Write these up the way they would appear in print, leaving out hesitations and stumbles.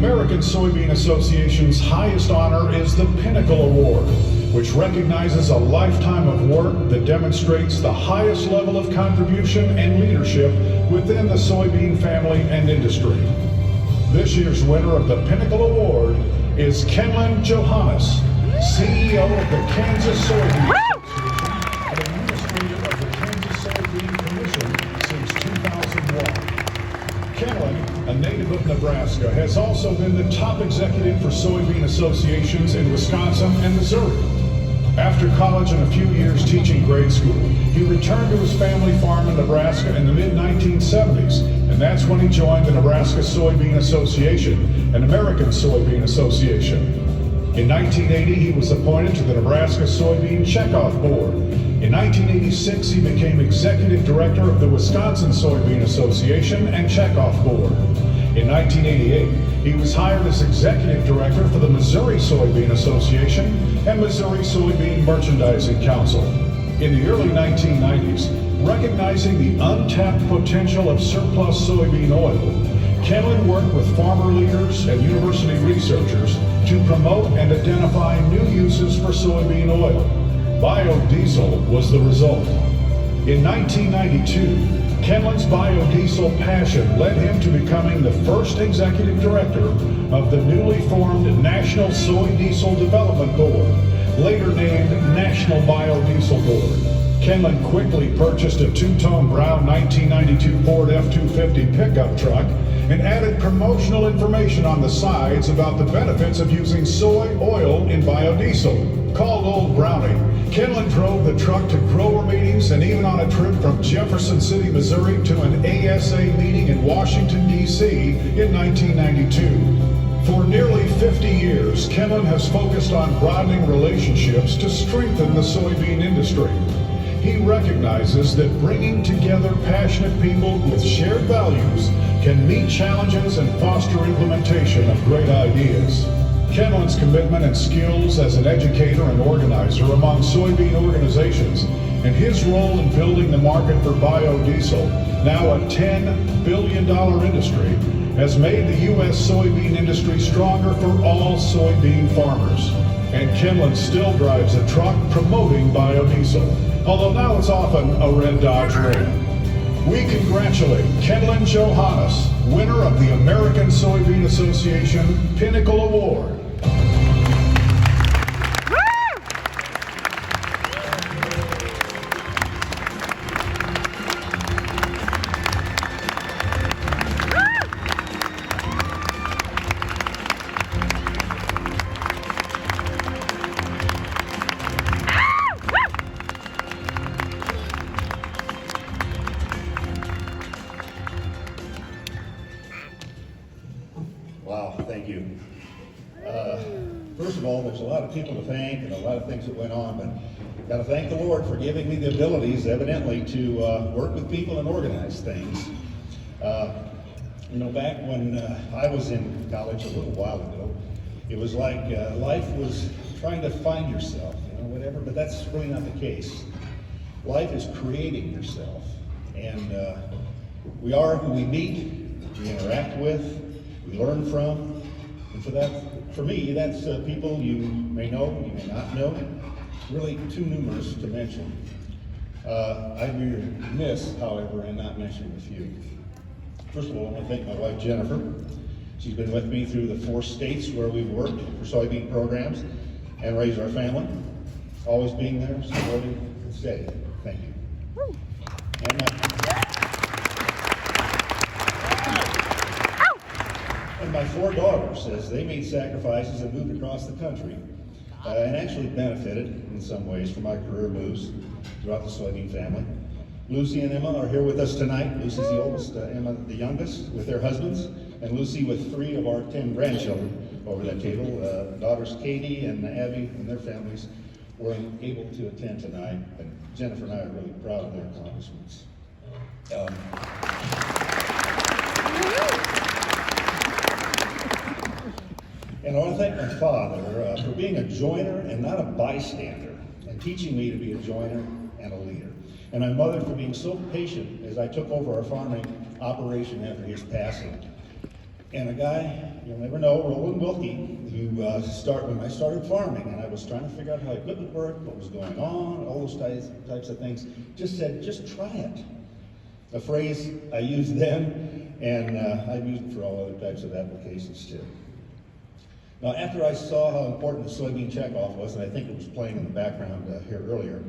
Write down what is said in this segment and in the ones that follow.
American Soybean Association's highest honor is the Pinnacle Award, which recognizes a lifetime of work that demonstrates the highest level of contribution and leadership within the soybean family and industry. This year's winner of the Pinnacle Award is Kenlon Johannes, CEO of the Kansas Soybean Association and administrator of the Kansas Soybean Commission since 2001. Kenlon, a native of Nebraska, has also been the top executive for soybean associations in Wisconsin and Missouri. After college and a few years teaching grade school, he returned to his family farm in Nebraska in the mid-1970s, and that's when he joined the Nebraska Soybean Association, an American Soybean Association. In 1980, he was appointed to the Nebraska Soybean Checkoff Board. In 1986, he became executive director of the Wisconsin Soybean Association and Checkoff Board. In 1988, he was hired as executive director for the Missouri Soybean Association and Missouri Soybean Merchandising Council. In the early 1990s, recognizing the untapped potential of surplus soybean oil, Kenlon worked with farmer leaders and university researchers to promote and identify new uses for soybean oil. Biodiesel was the result. In 1992, Kenlon's biodiesel passion led him to becoming the first executive director of the newly formed National Soy Diesel Development Board, later named National Biodiesel Board. Kenlon quickly purchased a two-tone brown 1992 Ford F-250 pickup truck and added promotional information on the sides about the benefits of using soy oil in biodiesel. Called Old Brownie, Kenlon drove the truck to grower meetings and even on a trip from Jefferson City, Missouri to an ASA meeting in Washington, D.C. in 1992. For nearly 50 years, Kenlon has focused on broadening relationships to strengthen the soybean industry. He recognizes that bringing together passionate people with shared values can meet challenges and foster implementation of great ideas. Kenlon's commitment and skills as an educator and organizer among soybean organizations and his role in building the market for biodiesel, now a $10 billion industry, has made the U.S. soybean industry stronger for all soybean farmers. And Kenlon still drives a truck promoting biodiesel, although now it's often a red Dodge Ram. We congratulate Kenlon Johannes, winner of the American Soybean Association Pinnacle Award. Wow, thank you. First of all, there's a lot of people to thank and a lot of things that went on, but got to thank the Lord for giving me the abilities, evidently, to work with people and organize things. Back when I was in college a little while ago, it was like life was trying to find yourself, whatever, but that's really not the case. Life is creating yourself, and we are who we meet, we interact with, we learn from, and for me, that's people you may know, you may not know, really too numerous to mention. I'd be remiss, however, in not mentioning a few. First of all, I want to thank my wife, Jennifer. She's been with me through the 4 states where we've worked for soybean programs and raised our family, always being there, supporting, and steady. Thank you. And my 4 daughters, as they made sacrifices and moved across the country, and actually benefited in some ways from my career moves throughout the soybean family. Lucy and Emma are here with us tonight. Lucy's the oldest, Emma the youngest, with their husbands, and Lucy with 3 of our 10 grandchildren over that table. Daughters Katie and Abby and their families were able to attend tonight, and Jennifer and I are really proud of their accomplishments. And I want to thank my father for being a joiner and not a bystander, and teaching me to be a joiner and a leader. And my mother for being so patient as I took over our farming operation after his passing. And a guy, you'll never know, Roland Wilkie, who when I started farming and I was trying to figure out how equipment worked, what was going on, all those types of things, just said, just try it. A phrase I used then, and I've used it for all other types of applications too. Now, after I saw how important the soybean checkoff was, and I think it was playing in the background here earlier,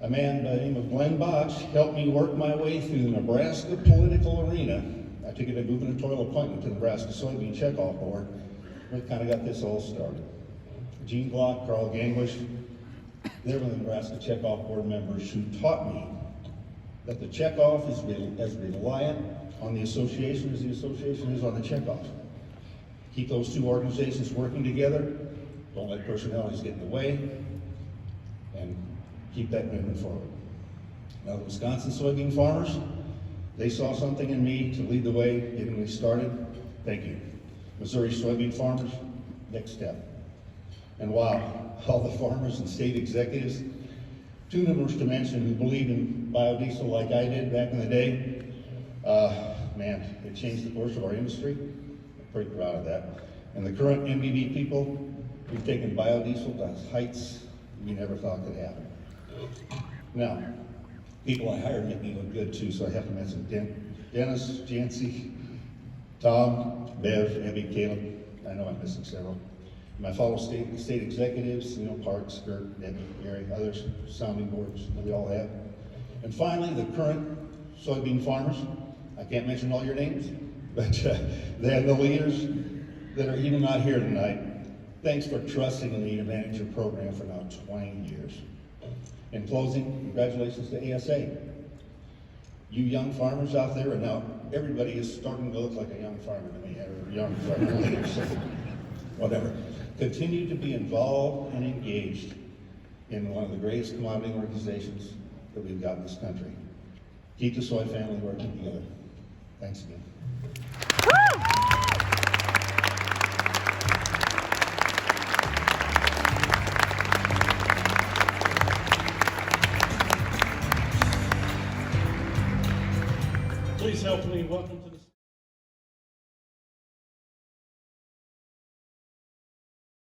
a man by the name of Glenn Botch helped me work my way through the Nebraska political arena. I took a gubernatorial appointment to the Nebraska Soybean Checkoff Board, where it kind of got this all started. Gene Block, Carl Gangwish, they were the Nebraska Checkoff Board members who taught me that the checkoff is as reliant on the association as the association is on the checkoff. Keep those two organizations working together, don't let personalities get in the way, and keep that movement forward. Now, the Wisconsin soybean farmers, they saw something in me to lead the way, getting me started. Thank you. Missouri soybean farmers, next step. And wow, all the farmers and state executives, too numerous to mention, who believed in biodiesel like I did back in the day. Man, it changed the course of our industry. I'm pretty proud of that. And the current MBB people, we've taken biodiesel to heights we never thought could happen. Now, people I hired make me look good too, so I have to mention Dennis, Jancy, Tom, Bev, Abby, Caleb. I know I'm missing several. My fellow state executives, Parks, Gert, Debbie, Gary, others, sounding boards that we all have. And finally, the current soybean farmers. I can't mention all your names, but they have the leaders that are even not here tonight. Thanks for trusting in me to manage your program for now 20 years. In closing, congratulations to ASA. You young farmers out there, and now everybody is starting to look like a young farmer to me, or young farmer leaders, whatever. Continue to be involved and engaged in one of the greatest commodity organizations that we've got in this country. Keep the soy family working together. Thanks again. Please help me welcome to